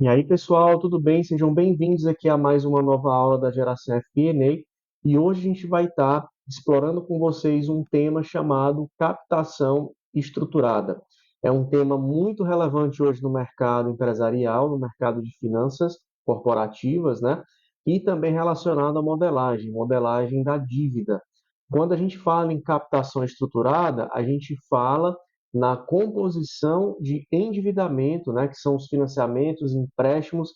E aí, pessoal, tudo bem? Sejam bem-vindos aqui a mais uma nova aula da Geração FP&A. E hoje a gente vai estar explorando com vocês um tema chamado captação estruturada. É um tema muito relevante hoje no mercado empresarial, no mercado de finanças corporativas, né? E também relacionado à modelagem da dívida. Quando a gente fala em captação estruturada, a gente fala na composição de endividamento, né, que são os financiamentos, empréstimos,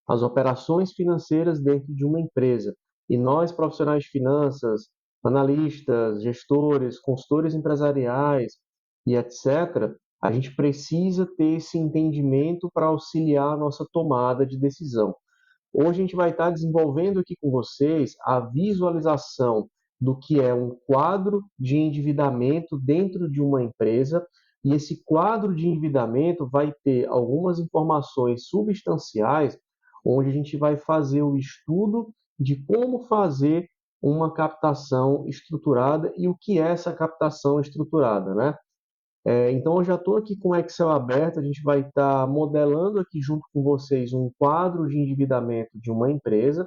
as operações financeiras dentro de uma empresa. E nós, profissionais de finanças, analistas, gestores, consultores empresariais e etc., a gente precisa ter esse entendimento para auxiliar a nossa tomada de decisão. Hoje a gente vai estar desenvolvendo aqui com vocês a visualização do que é um quadro de endividamento dentro de uma empresa, e esse quadro de endividamento vai ter algumas informações substanciais, onde a gente vai fazer o estudo de como fazer uma captação estruturada e o que é essa captação estruturada, né? Então, eu já estou aqui com o Excel aberto, a gente vai estar modelando aqui junto com vocês um quadro de endividamento de uma empresa,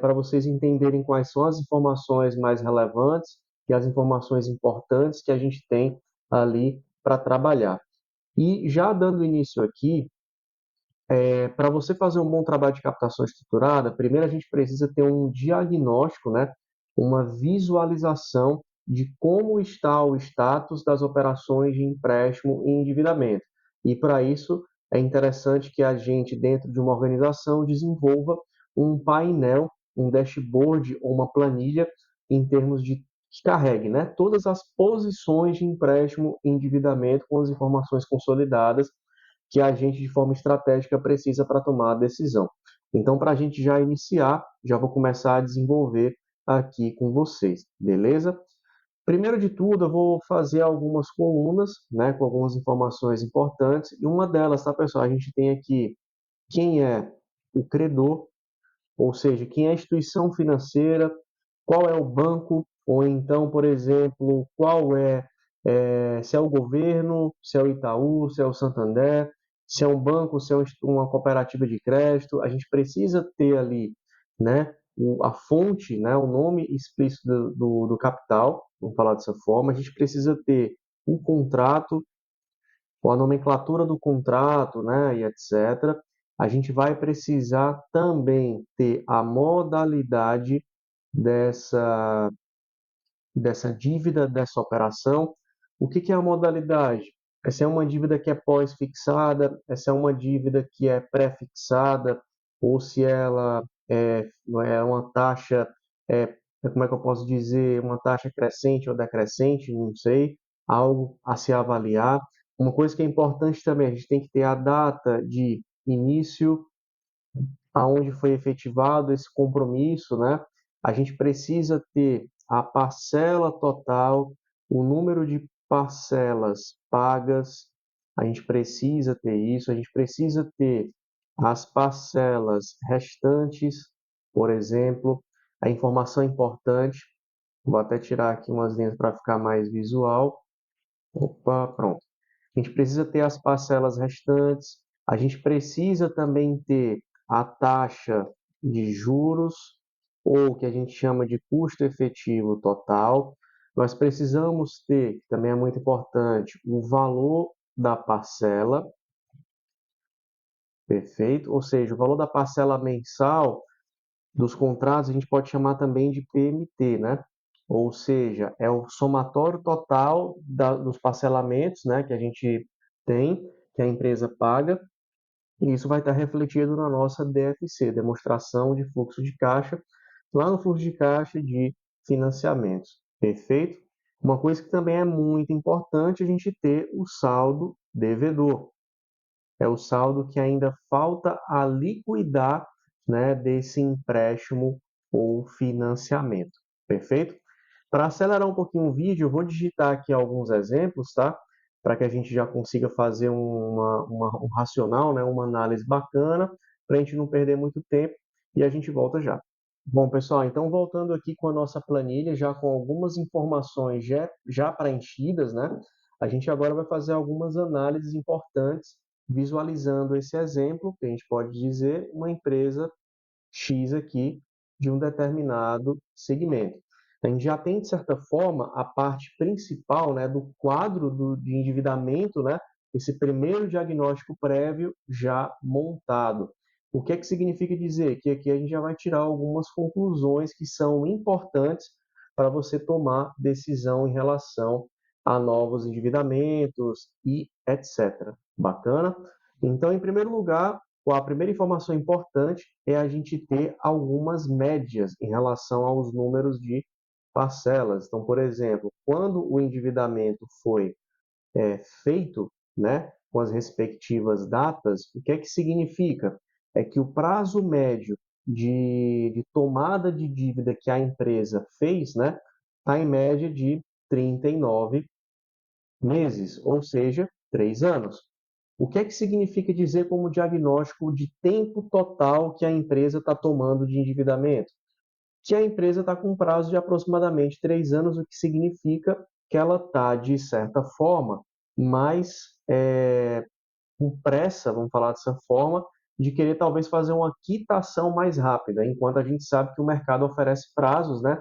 para vocês entenderem quais são as informações mais relevantes e as informações importantes que a gente tem ali para trabalhar. E já dando início aqui, para você fazer um bom trabalho de captação estruturada, primeiro a gente precisa ter um diagnóstico, né? Uma visualização de como está o status das operações de empréstimo e endividamento. E para isso é interessante que a gente, dentro de uma organização, desenvolva um painel, um dashboard ou uma planilha em termos de que carregue, né, todas as posições de empréstimo e endividamento com as informações consolidadas que a gente, de forma estratégica, precisa para tomar a decisão. Então, para a gente já iniciar, já vou começar a desenvolver aqui com vocês, beleza? Primeiro de tudo, eu vou fazer algumas colunas, né, com algumas informações importantes, e uma delas, tá, pessoal? A gente tem aqui quem é o credor, ou seja, quem é a instituição financeira, qual é o banco, ou então, por exemplo, se é o governo, se é o Itaú, se é o Santander, se é um banco, se é uma cooperativa de crédito, a gente precisa ter ali, né, a fonte, né, o nome explícito do capital, vamos falar dessa forma, a gente precisa ter o contrato, com a nomenclatura do contrato, né, e etc. A gente vai precisar também ter a modalidade dessa, dessa dívida, dessa operação. O que que é a modalidade? Essa é uma dívida que é pós-fixada, essa é uma dívida que é pré-fixada, ou se ela é uma taxa, como é que eu posso dizer, uma taxa crescente ou decrescente, não sei, algo a se avaliar. Uma coisa que é importante também, a gente tem que ter a data de início, aonde foi efetivado esse compromisso, né? A gente precisa ter a parcela total, o número de parcelas pagas, a gente precisa ter isso, a gente precisa ter as parcelas restantes, por exemplo, a informação importante, vou até tirar aqui umas linhas para ficar mais visual. Opa, pronto. A gente precisa ter as parcelas restantes, a gente precisa também ter a taxa de juros, ou o que a gente chama de custo efetivo total. Nós precisamos ter, que também é muito importante, o valor da parcela, perfeito? Ou seja, o valor da parcela mensal dos contratos a gente pode chamar também de PMT, né? Ou seja, é o somatório total dos parcelamentos, né, que a gente tem, que a empresa paga, e isso vai estar refletido na nossa DFC, demonstração de fluxo de caixa, lá no fluxo de caixa de financiamentos. Perfeito? Uma coisa que também é muito importante a gente ter o saldo devedor. É o saldo que ainda falta a liquidar, né, desse empréstimo ou financiamento. Perfeito? Para acelerar um pouquinho o vídeo, eu vou digitar aqui alguns exemplos, tá? Para que a gente já consiga fazer um racional, né, uma análise bacana, para a gente não perder muito tempo e a gente volta já. Bom, pessoal, então voltando aqui com a nossa planilha, já com algumas informações já preenchidas, né? A gente agora vai fazer algumas análises importantes visualizando esse exemplo, que a gente pode dizer uma empresa X aqui de um determinado segmento. A gente já tem, de certa forma, a parte principal, né, do quadro de endividamento, né, esse primeiro diagnóstico prévio já montado. O que é que significa dizer? Que aqui a gente já vai tirar algumas conclusões que são importantes para você tomar decisão em relação a novos endividamentos e etc. Bacana? Então, em primeiro lugar, a primeira informação importante é a gente ter algumas médias em relação aos números de parcelas. Então, por exemplo, quando o endividamento foi feito, né, com as respectivas datas, o que é que significa? É que o prazo médio de tomada de dívida que a empresa fez, né, está em média de 39 meses, ou seja, 3 anos. O que é que significa dizer como diagnóstico de tempo total que a empresa está tomando de endividamento? Que a empresa está com um prazo de aproximadamente 3 anos, o que significa que ela está, de certa forma, mais com pressa, vamos falar dessa forma, de querer talvez fazer uma quitação mais rápida, enquanto a gente sabe que o mercado oferece prazos, né,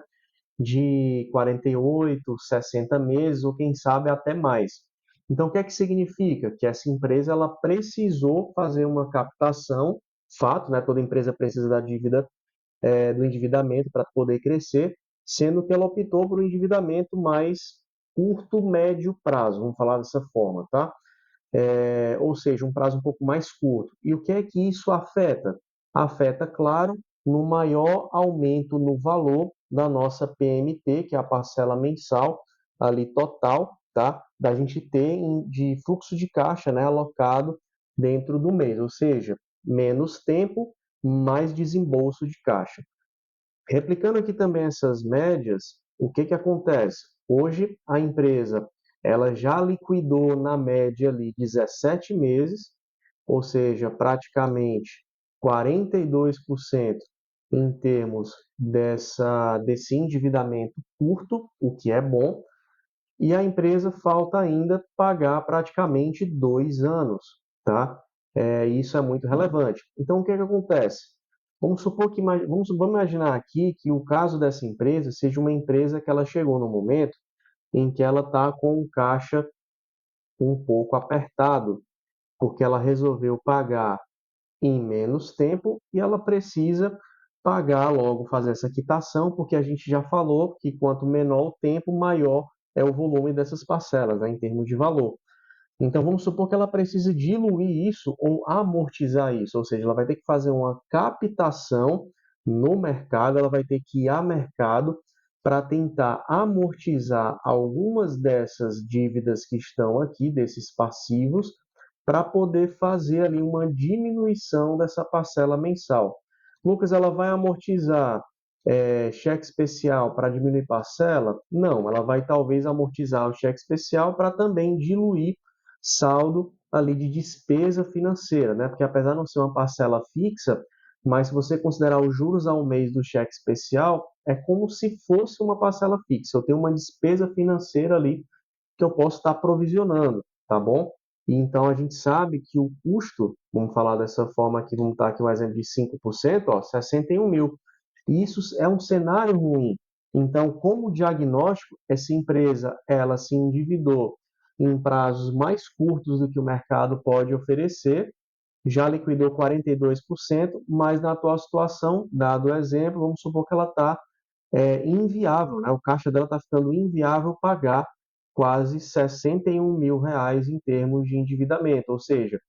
de 48, 60 meses ou quem sabe até mais. Então, o que é que significa? Que essa empresa ela precisou fazer uma captação, fato, né? Toda empresa precisa da dívida, do endividamento para poder crescer, sendo que ela optou por um endividamento mais curto, médio prazo, vamos falar dessa forma, tá? Ou seja, um prazo um pouco mais curto. E o que é que isso afeta? Afeta, claro, no maior aumento no valor da nossa PMT, que é a parcela mensal ali total, tá? Da gente ter de fluxo de caixa, né, alocado dentro do mês, ou seja, menos tempo, mais desembolso de caixa. Replicando aqui também essas médias, o que que acontece? Hoje a empresa ela já liquidou na média ali 17 meses, ou seja, praticamente 42% em termos desse endividamento curto, o que é bom, e a empresa falta ainda pagar praticamente 2 anos, tá? Isso é muito relevante. Então, o que é que acontece? Vamos supor que, vamos imaginar aqui que o caso dessa empresa seja uma empresa que ela chegou no momento em que ela está com o caixa um pouco apertado, porque ela resolveu pagar em menos tempo e ela precisa pagar logo, fazer essa quitação, porque a gente já falou que quanto menor o tempo, maior é o volume dessas parcelas, né, em termos de valor. Então, vamos supor que ela precise diluir isso ou amortizar isso, ou seja, ela vai ter que fazer uma captação no mercado, ela vai ter que ir a mercado para tentar amortizar algumas dessas dívidas que estão aqui, desses passivos, para poder fazer ali uma diminuição dessa parcela mensal. Lucas, ela vai amortizar cheque especial para diminuir parcela? Não, ela vai talvez amortizar o cheque especial para também diluir saldo ali de despesa financeira, né? Porque apesar de não ser uma parcela fixa, mas se você considerar os juros ao mês do cheque especial, é como se fosse uma parcela fixa. Eu tenho uma despesa financeira ali que eu posso estar provisionando, tá bom? E então a gente sabe que o custo, vamos falar dessa forma aqui, vamos estar aqui um exemplo de 5%, ó, 61 mil. E isso é um cenário ruim. Então, como diagnóstico, essa empresa ela se endividou em prazos mais curtos do que o mercado pode oferecer, já liquidou 42%, mas na atual situação, dado o exemplo, vamos supor que ela está inviável, né? O caixa dela está ficando inviável pagar quase 61 mil reais em termos de endividamento, ou seja,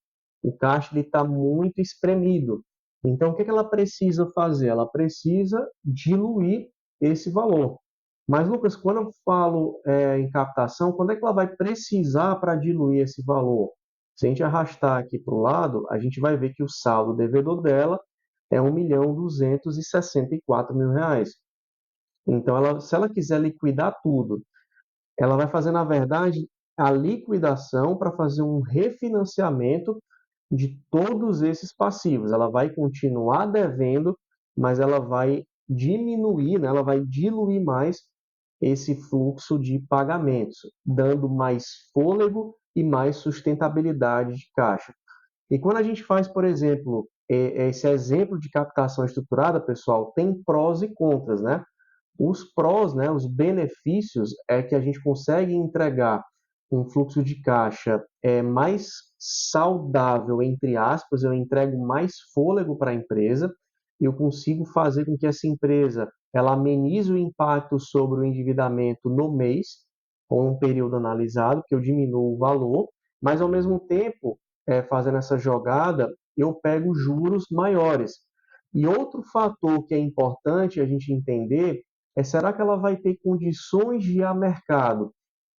o caixa está muito espremido. Então, o que, que ela precisa fazer? Ela precisa diluir esse valor. Mas, Lucas, quando eu falo em captação, quando é que ela vai precisar para diluir esse valor? Se a gente arrastar aqui para o lado, a gente vai ver que o saldo devedor dela é 1.264.000 reais. Então, se ela quiser liquidar tudo, ela vai fazer, na verdade, a liquidação para fazer um refinanciamento de todos esses passivos. Ela vai continuar devendo, mas ela vai diminuir, né? Ela vai diluir mais esse fluxo de pagamentos, dando mais fôlego e mais sustentabilidade de caixa. E quando a gente faz, por exemplo, esse exemplo de captação estruturada, pessoal, tem prós e contras, né? Os prós, né, os benefícios é que a gente consegue entregar um fluxo de caixa mais saudável, entre aspas, eu entrego mais fôlego para a empresa, eu consigo fazer com que essa empresa ela amenize o impacto sobre o endividamento no mês, ou um período analisado, que eu diminuo o valor, mas ao mesmo tempo, fazendo essa jogada, eu pego juros maiores. E outro fator que é importante a gente entender será que ela vai ter condições de ir a mercado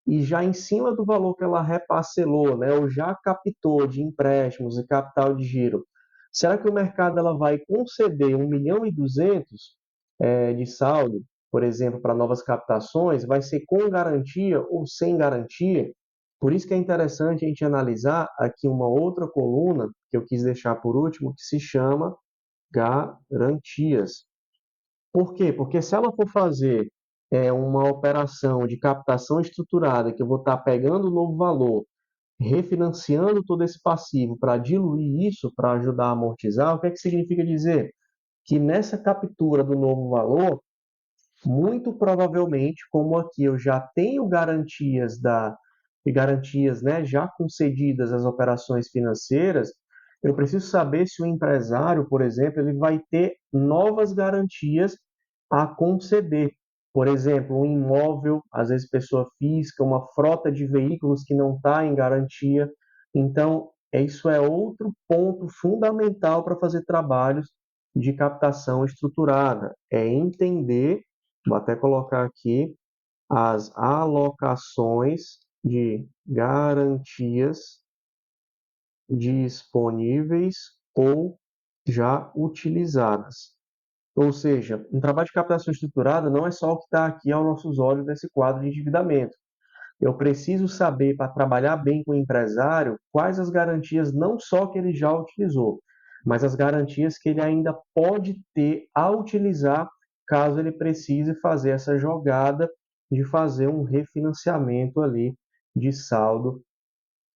e já em cima do valor que ela reparcelou, né, ou já captou de empréstimos e capital de giro, será que o mercado ela vai conceder 1.200.000 de saldo, por exemplo, para novas captações? Vai ser com garantia ou sem garantia? Por isso que é interessante a gente analisar aqui uma outra coluna que eu quis deixar por último, que se chama garantias. Por quê? Porque se ela for fazer uma operação de captação estruturada, que eu vou estar pegando o novo valor, refinanciando todo esse passivo para diluir isso, para ajudar a amortizar, o que é que significa dizer? Que nessa captura do novo valor, muito provavelmente, como aqui eu já tenho garantias, né, já concedidas às operações financeiras, eu preciso saber se o empresário, por exemplo, ele vai ter novas garantias a conceder. Por exemplo, um imóvel, às vezes pessoa física, uma frota de veículos que não está em garantia. Então, isso é outro ponto fundamental para fazer trabalhos de captação estruturada, é entender, vou até colocar aqui, as alocações de garantias disponíveis ou já utilizadas. Ou seja, um trabalho de captação estruturada não é só o que está aqui aos nossos olhos nesse quadro de endividamento. Eu preciso saber, para trabalhar bem com o empresário, quais as garantias não só que ele já utilizou, mas as garantias que ele ainda pode ter a utilizar caso ele precise fazer essa jogada de fazer um refinanciamento ali de saldo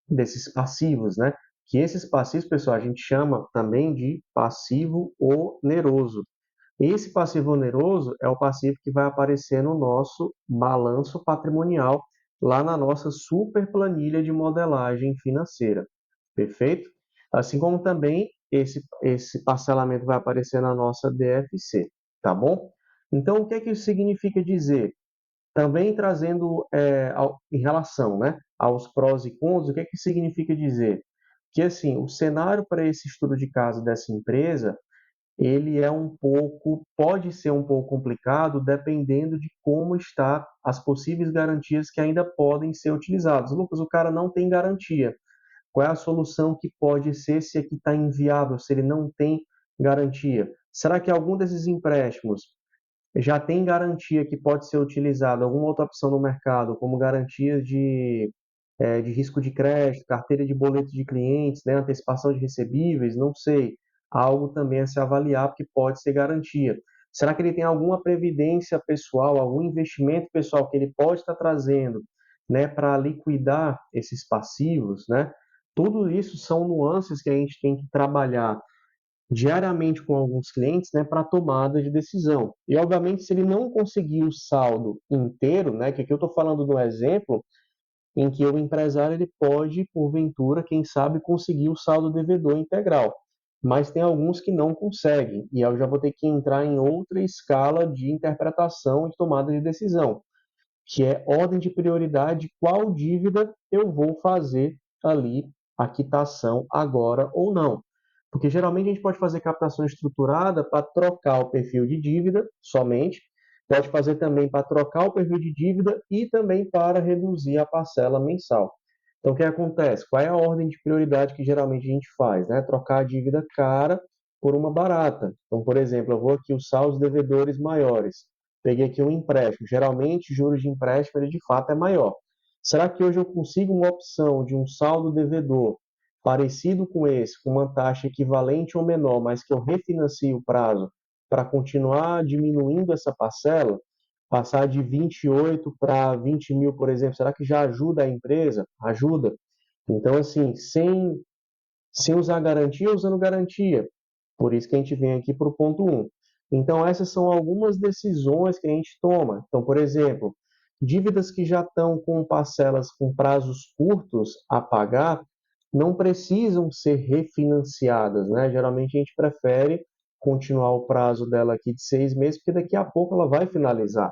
desses passivos, né? Que esses passivos, pessoal, a gente chama também de passivo oneroso. Esse passivo oneroso é o passivo que vai aparecer no nosso balanço patrimonial, lá na nossa super planilha de modelagem financeira. Perfeito? Assim como também esse parcelamento vai aparecer na nossa DFC. Tá bom? Então, o que é que isso significa dizer? Também trazendo em relação, né, aos prós e contras, o que é que significa dizer? Que assim, o cenário para esse estudo de caso dessa empresa ele pode ser um pouco complicado dependendo de como está as possíveis garantias que ainda podem ser utilizadas. Lucas, o cara não tem garantia. Qual é a solução que pode ser se aqui está inviável, se ele não tem garantia? Será que algum desses empréstimos já tem garantia que pode ser utilizada, alguma outra opção no mercado, como garantia de risco de crédito, carteira de boleto de clientes, né, antecipação de recebíveis, não sei. Algo também a se avaliar, porque pode ser garantia. Será que ele tem alguma previdência pessoal, algum investimento pessoal que ele pode estar trazendo, né, para liquidar esses passivos, né? Tudo isso são nuances que a gente tem que trabalhar diariamente com alguns clientes, né, para tomada de decisão. E, obviamente, se ele não conseguir o saldo inteiro, né, que aqui eu estou falando do exemplo em que o empresário ele pode, porventura, quem sabe, conseguir o saldo devedor integral. Mas tem alguns que não conseguem, e eu já vou ter que entrar em outra escala de interpretação e tomada de decisão, que é ordem de prioridade, qual dívida eu vou fazer ali a quitação agora ou não. Porque geralmente a gente pode fazer captação estruturada para trocar o perfil de dívida somente, pode fazer também para trocar o perfil de dívida e também para reduzir a parcela mensal. Então, o que acontece? Qual é a ordem de prioridade que geralmente a gente faz? Né? Trocar a dívida cara por uma barata. Então, por exemplo, eu vou aqui usar os devedores maiores. Peguei aqui um empréstimo. Geralmente, juros de empréstimo, ele de fato é maior. Será que hoje eu consigo uma opção de um saldo devedor parecido com esse, com uma taxa equivalente ou menor, mas que eu refinancie o prazo para continuar diminuindo essa parcela, passar de 28 para 20 mil, por exemplo, será que já ajuda a empresa? Ajuda. Então, assim, sem Sem usar garantia, usando garantia. Por isso que a gente vem aqui para o ponto 1. Então, essas são algumas decisões que a gente toma. Então, por exemplo, dívidas que já estão com parcelas com prazos curtos a pagar não precisam ser refinanciadas, né? Geralmente a gente prefere continuar o prazo dela aqui de 6 meses, porque daqui a pouco ela vai finalizar.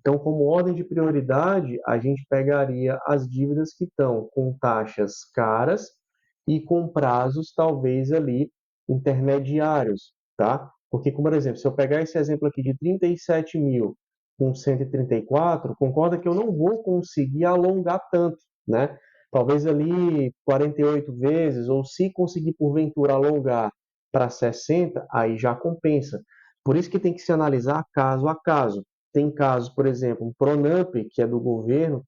Então, como ordem de prioridade, a gente pegaria as dívidas que estão com taxas caras e com prazos talvez ali intermediários, tá? Porque, como por exemplo, se eu pegar esse exemplo aqui de 37 mil com 134, concorda que eu não vou conseguir alongar tanto, né? Talvez ali 48 vezes, ou se conseguir porventura alongar para 60, aí já compensa. Por isso que tem que se analisar caso a caso. Tem casos, por exemplo, um Pronamp, que é do governo,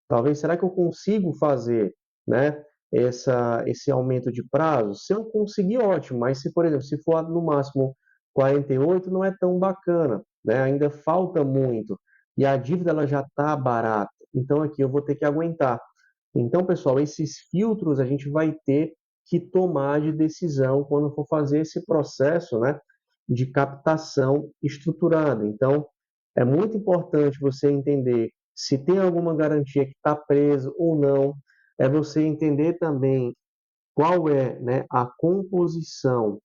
talvez, será que eu consigo fazer, né, esse aumento de prazo? Se eu conseguir, ótimo, mas se, por exemplo, se for no máximo 48, não é tão bacana, né? Ainda falta muito. E a dívida ela já está barata. Então aqui eu vou ter que aguentar. Então, pessoal, esses filtros a gente vai ter que tomar de decisão quando for fazer esse processo, né, de captação estruturada. Então, é muito importante você entender se tem alguma garantia que está presa ou não. É você entender também qual é, né, a composição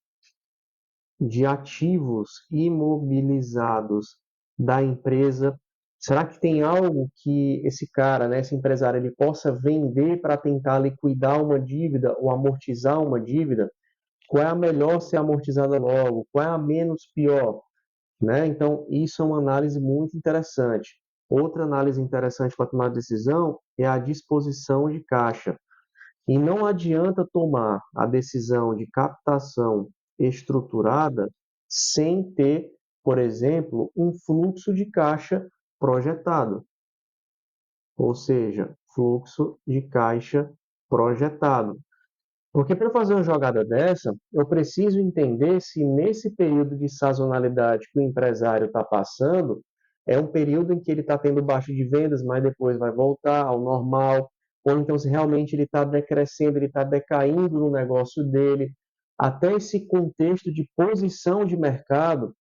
de ativos imobilizados da empresa. Será que tem algo que esse cara, né, esse empresário, ele possa vender para tentar liquidar uma dívida ou amortizar uma dívida? Qual é a melhor ser amortizada logo? Qual é a menos pior? Né? Então, isso é uma análise muito interessante. Outra análise interessante para tomar decisão é a disposição de caixa. E não adianta tomar a decisão de captação estruturada sem ter, por exemplo, um fluxo de caixa projetado, ou seja, fluxo de caixa projetado. Porque para fazer uma jogada dessa, eu preciso entender se nesse período de sazonalidade que o empresário está passando, é um período em que ele está tendo baixa de vendas, mas depois vai voltar ao normal, ou então se realmente ele está decrescendo, ele está decaindo no negócio dele. Até esse contexto de posição de mercado,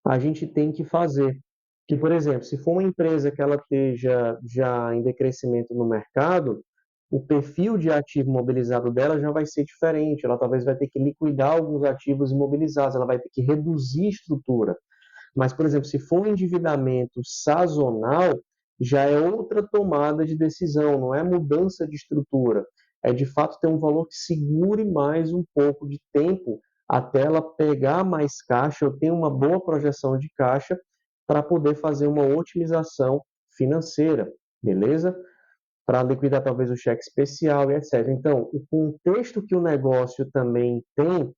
a gente tem que fazer. Que, por exemplo, se for uma empresa que ela esteja já em decrescimento no mercado, o perfil de ativo imobilizado dela já vai ser diferente. Ela talvez vai ter que liquidar alguns ativos imobilizados, ela vai ter que reduzir estrutura. Mas, por exemplo, se for um endividamento sazonal, já é outra tomada de decisão, não é mudança de estrutura. É de fato ter um valor que segure mais um pouco de tempo até ela pegar mais caixa, eu tenho uma boa projeção de caixa para poder fazer uma otimização financeira, beleza? Para liquidar talvez o cheque especial e etc. Então, o contexto que o negócio também tem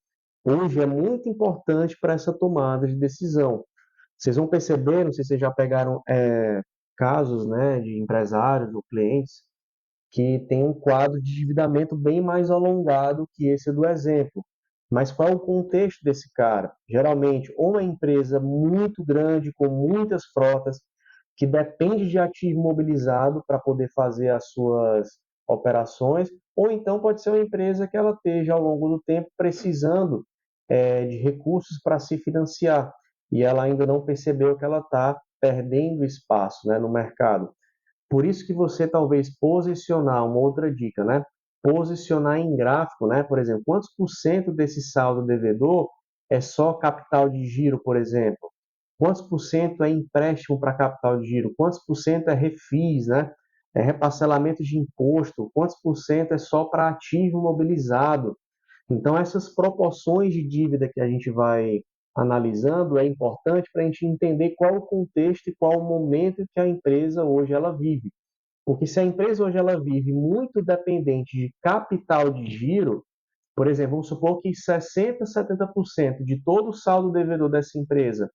hoje é muito importante para essa tomada de decisão. Vocês vão perceber, não sei se vocês já pegaram casos, né, de empresários ou clientes que têm um quadro de endividamento bem mais alongado que esse do exemplo. Mas qual é o contexto desse cara? Geralmente, ou uma empresa muito grande, com muitas frotas, que depende de ativo imobilizado para poder fazer as suas operações, ou então pode ser uma empresa que ela esteja ao longo do tempo precisando de recursos para se financiar e ela ainda não percebeu que ela está perdendo espaço, né, no mercado. Por isso que você talvez posicionar, uma outra dica, né? Posicionar em gráfico, né? Por exemplo, quantos por cento desse saldo devedor é só capital de giro, por exemplo? Quantos por cento é empréstimo para capital de giro? Quantos por cento é refis, né? É reparcelamento de imposto? Quantos por cento é só para ativo imobilizado? Então, essas proporções de dívida que a gente vai analisando é importante para a gente entender qual o contexto e qual o momento que a empresa hoje ela vive. Porque se a empresa hoje ela vive muito dependente de capital de giro, por exemplo, vamos supor que 60, 70% de todo o saldo devedor dessa empresa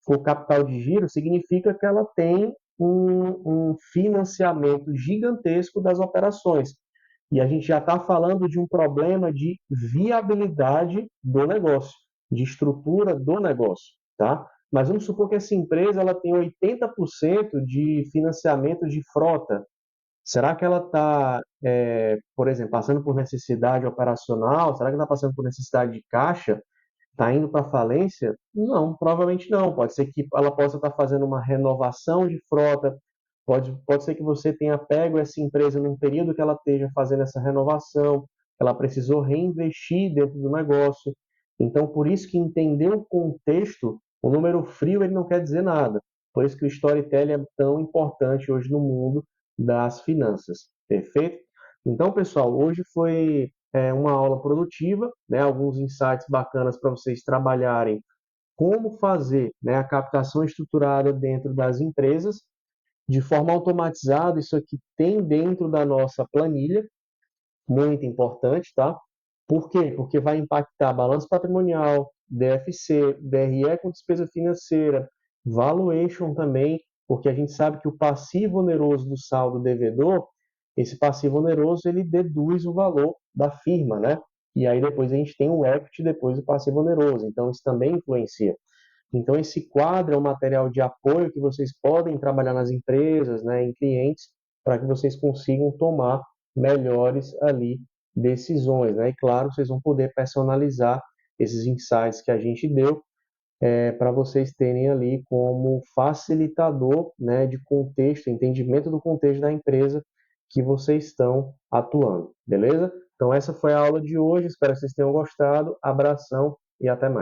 for capital de giro, significa que ela tem um financiamento gigantesco das operações. E a gente já está falando de um problema de viabilidade do negócio, de estrutura do negócio, tá? Mas vamos supor que essa empresa ela tem 80% de financiamento de frota, Será que ela está, por exemplo, passando por necessidade operacional? Será que ela está passando por necessidade de caixa? Está indo para falência? Não, provavelmente não. Pode ser que ela possa estar fazendo uma renovação de frota, pode ser que você tenha pego essa empresa num período que ela esteja fazendo essa renovação, ela precisou reinvestir dentro do negócio. Então, por isso que entender o contexto, o número frio ele não quer dizer nada. Por isso que o storytelling é tão importante hoje no mundo das finanças. Perfeito? Então, pessoal, hoje foi uma aula produtiva, né? Alguns insights bacanas para vocês trabalharem como fazer, né, a captação estruturada dentro das empresas de forma automatizada. Isso aqui tem dentro da nossa planilha, muito importante, tá? Por quê? Porque vai impactar balanço patrimonial, DFC, DRE com despesa financeira, valuation também, porque a gente sabe que o passivo oneroso do saldo devedor, esse passivo oneroso, ele deduz o valor da firma, né? E aí depois a gente tem o equity depois do passivo oneroso, então isso também influencia. Então, esse quadro é um material de apoio que vocês podem trabalhar nas empresas, né, em clientes, para que vocês consigam tomar melhores ali decisões, né? E claro, vocês vão poder personalizar esses insights que a gente deu para vocês terem ali como facilitador, né, de contexto, entendimento do contexto da empresa que vocês estão atuando, beleza? Então essa foi a aula de hoje, espero que vocês tenham gostado. Abração e até mais.